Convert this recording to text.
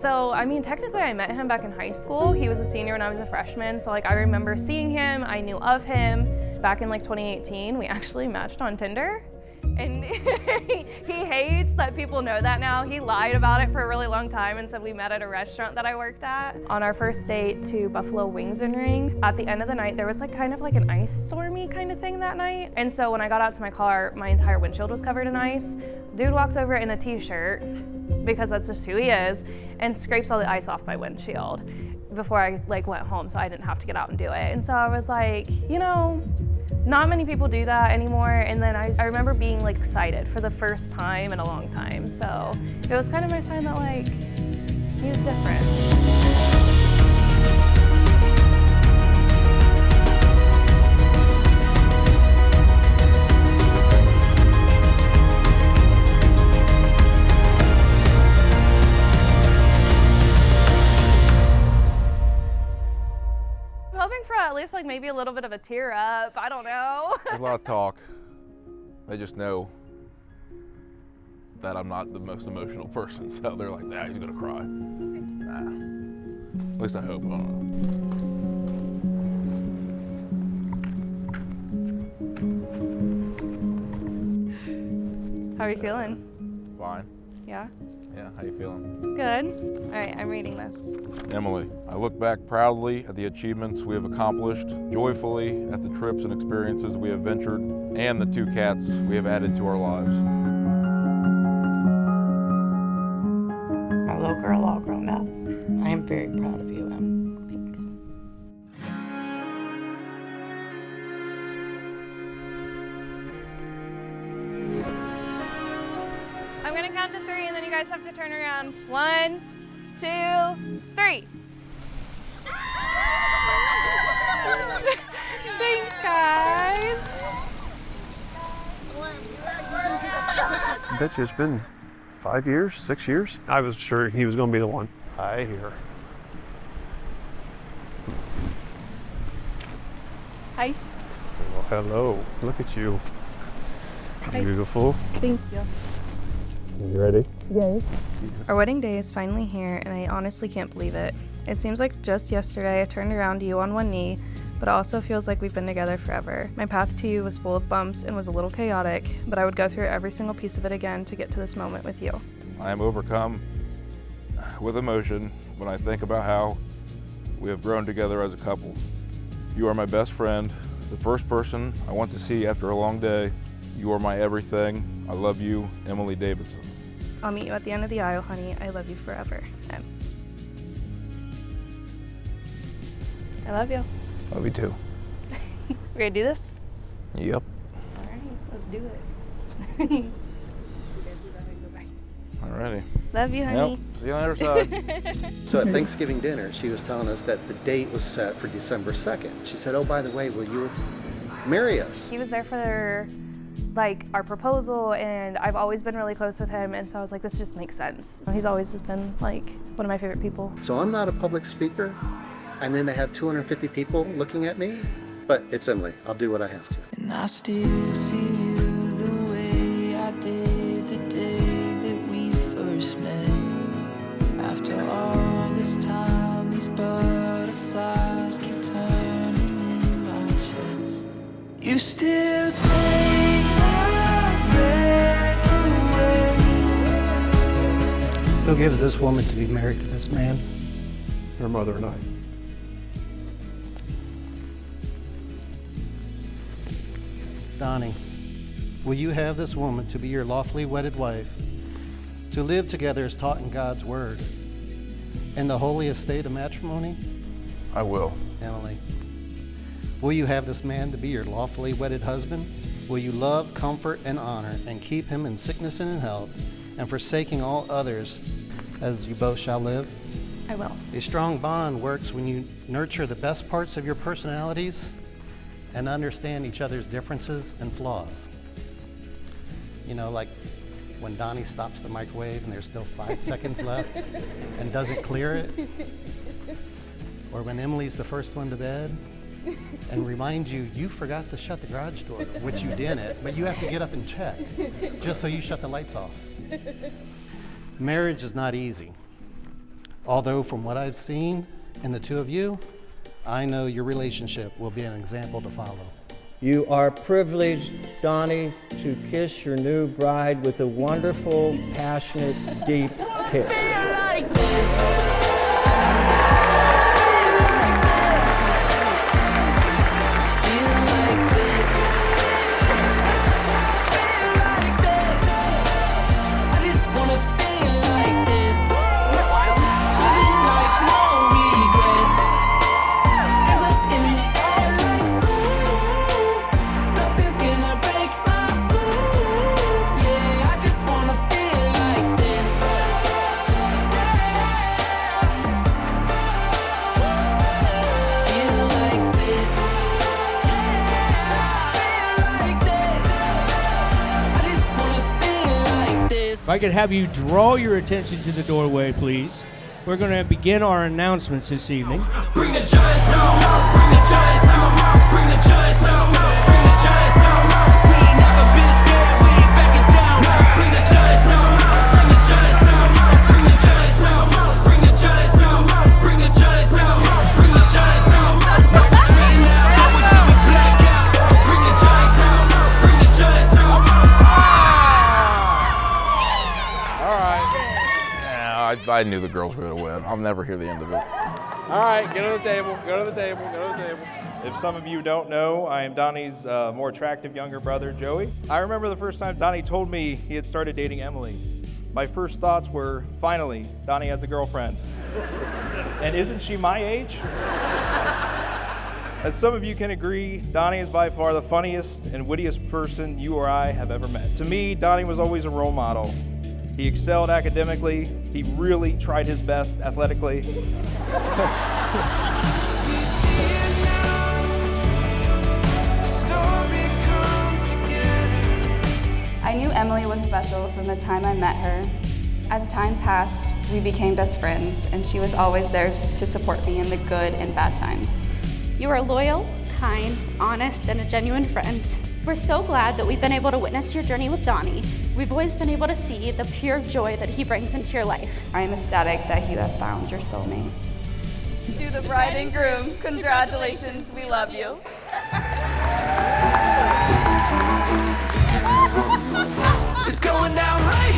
So, I mean, technically I met him back in high school. He was a senior when I was a freshman. So like I remember seeing him, I knew of him. Back in like 2018, we actually matched on Tinder. And he hates that people know that now. He lied about it for a really long time and said we met at a restaurant that I worked at. On our first date to Buffalo Wings and Ring, at the end of the night, there was like kind of like an ice stormy kind of thing that night. And so when I got out to my car, my entire windshield was covered in ice. Dude walks over in a t-shirt, because that's just who he is, and scrapes all the ice off my windshield before I like went home, so I didn't have to get out and do it. And so I was like, you know, not many people do that anymore. And then I remember being like excited for the first time in a long time. So it was kind of my sign that like, he was different. At least like maybe a little bit of a tear up. I don't know. There's a lot of talk. They just know that I'm not the most emotional person, so they're like, nah, he's gonna cry. Nah. At least I hope. I don't know. How are you feeling? Fine. Yeah? Yeah, how you feeling? Good. All right, I'm reading this. Emily, I look back proudly at the achievements we have accomplished, joyfully at the trips and experiences we have ventured, and the 2 cats we have added to our lives. My little girl all grown up. I am very proud of you, Em. Thanks. I'm gonna count to 3 and then you guys have to turn around. 1, 2, 3. Thanks, guys. I bet you it's been 5 years, 6 years. I was sure he was going to be the one. I hear. Hi. Well, hello. Look at you. Hi. Beautiful. Thank you. You ready? Yes. Our wedding day is finally here, and I honestly can't believe it. It seems like just yesterday I turned around to you on one knee, but it also feels like we've been together forever. My path to you was full of bumps and was a little chaotic, but I would go through every single piece of it again to get to this moment with you. I am overcome with emotion when I think about how we have grown together as a couple. You are my best friend, the first person I want to see after a long day. You are my everything. I love you, Emily Davidson. I'll meet you at the end of the aisle, honey. I love you forever. Em. I love you. Love you too. We're gonna do this? Yep. All right, let's do it. Alrighty. Love you, honey. Yep. See you on the other side. So at Thanksgiving dinner, she was telling us that the date was set for December 2nd. She said, oh, by the way, will you marry us? He was there for like our proposal, and I've always been really close with him, and so I was like, this just makes sense. He's always just been like one of my favorite people. So I'm not a public speaker, and then they have 250 people looking at me, but it's Emily. I'll do what I have to. And I still see you the way I did the day that we first met. After all this time, these butterflies keep turning in my chest. You still take my breath away. Who gives this woman to be married to this man? Her mother and I. Donny, will you have this woman to be your lawfully wedded wife, to live together as taught in God's word, in the holy estate of matrimony? I will. Emily, will you have this man to be your lawfully wedded husband? Will you love, comfort, and honor, and keep him in sickness and in health, and forsaking all others, as you both shall live? I will. A strong bond works when you nurture the best parts of your personalities and understand each other's differences and flaws. You know, like when Donnie stops the microwave and there's still 5 seconds left and doesn't clear it. Or when Emily's the first one to bed and reminds you, you forgot to shut the garage door, which you didn't, but you have to get up and check, just so you shut the lights off. Marriage is not easy, Although from what I've seen in the two of you, I know your relationship will be an example to follow. You are privileged, Donny, to kiss your new bride with a wonderful, passionate, deep kiss. If I could have you draw your attention to the doorway, please. We're going to begin our announcements this evening. Bring the giants out, bring the giants out, bring the giants out, bring the giants out. We ain't never been scared, we ain't backing down. Bring the giants out, bring the giants out, bring the giants out, bring the giants out, bring the giants out, bring the giants out. No retreat now, no until we black out. Bring the giants out, bring the giants out. I knew the girls were going to win. I'll never hear the end of it. All right, get on the table, go to the table, go to the table. If some of you don't know, I am Donnie's more attractive younger brother, Joey. I remember the first time Donnie told me he had started dating Emily. My first thoughts were, finally, Donnie has a girlfriend. And isn't she my age? As some of you can agree, Donnie is by far the funniest and wittiest person you or I have ever met. To me, Donnie was always a role model. He excelled academically. He really tried his best athletically. I knew Emily was special from the time I met her. As time passed, we became best friends, and she was always there to support me in the good and bad times. You are loyal, kind, honest, and a genuine friend. We're so glad that we've been able to witness your journey with Donnie. We've always been able to see the pure joy that he brings into your life. I am ecstatic that you have found your soulmate. To the bride and groom, congratulations, we love you. It's going down right.